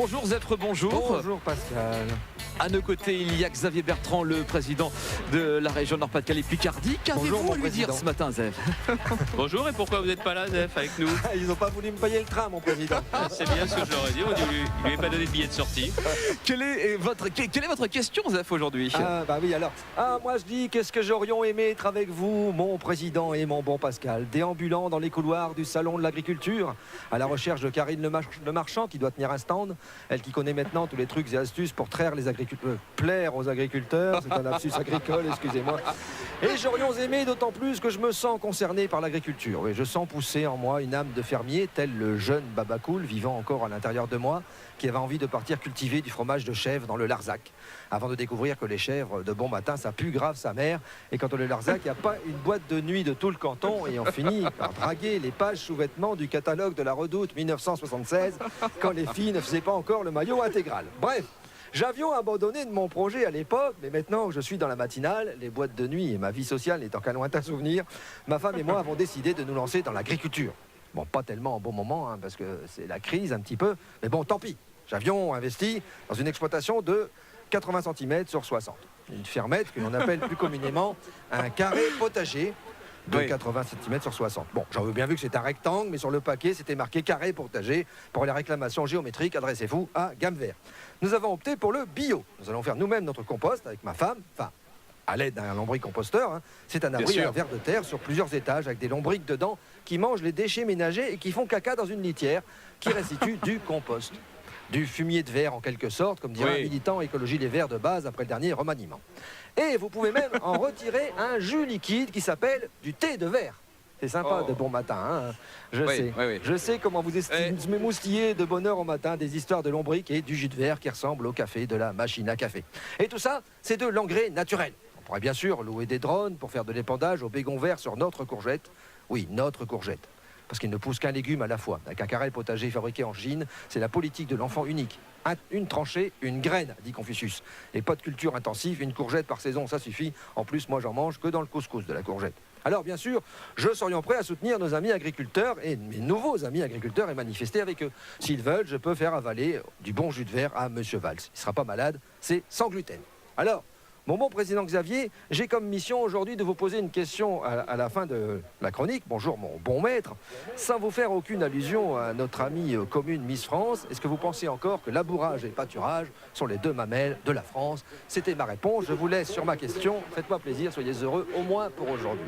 Bonjour Zephyr, bonjour. Bonjour Pascal. À nos côtés, il y a Xavier Bertrand, le président de la région Nord-Pas-de-Calais-Picardie. Qu'avez-vous à lui dire ce matin, Zeph? Bonjour, et pourquoi vous n'êtes pas là, Zeph, avec nous? Ils n'ont pas voulu me payer le train, mon président. C'est bien ce que je leur ai dit, on ne lui a pas donné de billet de sortie. Quelle est votre question, Zeph, aujourd'hui? Bah oui, alors. Moi je dis, qu'est-ce que j'aurions aimé être avec vous, mon président et mon bon Pascal, déambulant dans les couloirs du salon de l'agriculture, à la recherche de Karine Le Marchand, qui doit tenir un stand, elle qui connaît maintenant tous les trucs et astuces pour plaire aux agriculteurs, c'est un lapsus agricole, excusez-moi. Et j'aurions aimé d'autant plus que je me sens concerné par l'agriculture. Oui, je sens pousser en moi une âme de fermier, tel le jeune Babacool, vivant encore à l'intérieur de moi, qui avait envie de partir cultiver du fromage de chèvre dans le Larzac, avant de découvrir que les chèvres de bon matin, ça pue grave sa mère, et quand le Larzac, il n'y a pas une boîte de nuit de tout le canton, et on finit par draguer les pages sous-vêtements du catalogue de la Redoute 1976, quand les filles ne faisaient pas encore le maillot intégral. Bref, j'avions abandonné de mon projet à l'époque, mais maintenant que je suis dans la matinale, les boîtes de nuit et ma vie sociale n'étant qu'un lointain souvenir, ma femme et moi avons décidé de nous lancer dans l'agriculture. Bon, pas tellement en bon moment, parce que c'est la crise un petit peu, mais bon, tant pis. J'avions investi dans une exploitation de 80 cm sur 60. Une fermette que l'on appelle plus communément un carré potager de 80 cm sur 60. Bon, j'avais bien vu que c'était un rectangle, mais sur le paquet, c'était marqué carré potager. Pour les réclamations géométriques, adressez-vous à Gamme Vert. Nous avons opté pour le bio. Nous allons faire nous-mêmes notre compost avec ma femme, enfin, à l'aide d'un lombricomposteur. C'est un abri à vers de terre sur plusieurs étages avec des lombrics dedans qui mangent les déchets ménagers et qui font caca dans une litière qui restitue du compost. Du fumier de verre en quelque sorte, comme dirait un militant écologie les verts de base après le dernier remaniement. Et vous pouvez même en retirer un jus liquide qui s'appelle du thé de verre. C'est sympa de bon matin, je sais. Je sais comment vous m'émoustillez de bonne heure au matin des histoires de lombric et du jus de verre qui ressemble au café de la machine à café. Et tout ça, c'est de l'engrais naturel. On pourrait bien sûr louer des drones pour faire de l'épandage au bégon vert sur notre courgette. Oui, notre courgette. Parce qu'il ne pousse qu'un légume à la fois. Avec un carré potager fabriqué en Chine, c'est la politique de l'enfant unique. Une tranchée, une graine, dit Confucius. Et pas de culture intensive, une courgette par saison, ça suffit. En plus, moi, j'en mange que dans le couscous de la courgette. Alors, bien sûr, je serions prêts à soutenir nos amis agriculteurs et mes nouveaux amis agriculteurs et manifester avec eux. S'ils veulent, je peux faire avaler du bon jus de verre à Monsieur Valls. Il ne sera pas malade, c'est sans gluten. Alors, mon bon président Xavier, j'ai comme mission aujourd'hui de vous poser une question à la fin de la chronique. Bonjour mon bon maître. Sans vous faire aucune allusion à notre amie commune Miss France, est-ce que vous pensez encore que labourage et pâturage sont les deux mamelles de la France? C'était ma réponse. Je vous laisse sur ma question. Faites-moi plaisir, soyez heureux, au moins pour aujourd'hui.